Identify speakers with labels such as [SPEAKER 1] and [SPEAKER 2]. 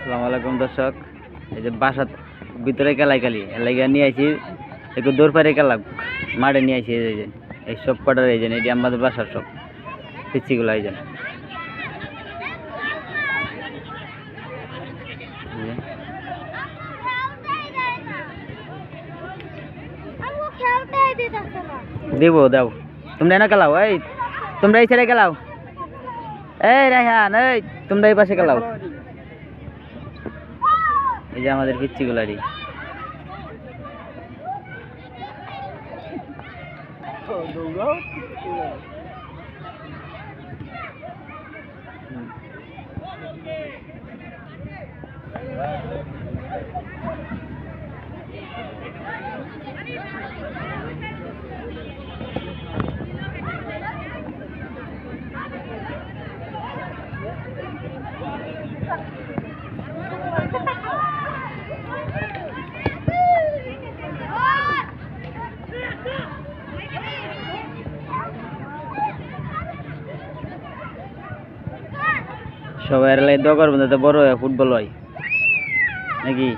[SPEAKER 1] আসসালামু আলাইকুম দর্শক, এই যে বাসার ভিতরে কেলাই কালি এলাকা নিয়ে আইছি, একটু দূর পারে কেলা মাঠে নিয়ে আইছি। এই যে এই সব কটার এই যে এটি আমাদের বাসার সব পিচ্ছিগুলো এই যে দিব দাও। তোমরা না খেলাও, এই তোমরা এই ছেড়ে খেলাও, এই রায়হান এই তোমরা এই পাশে খেলাও। এই যে আমাদের পিচ্ছিগুলারই সবাই দোয়া করবেন যাতে বড় হয় ফুটবল হয় নাকি।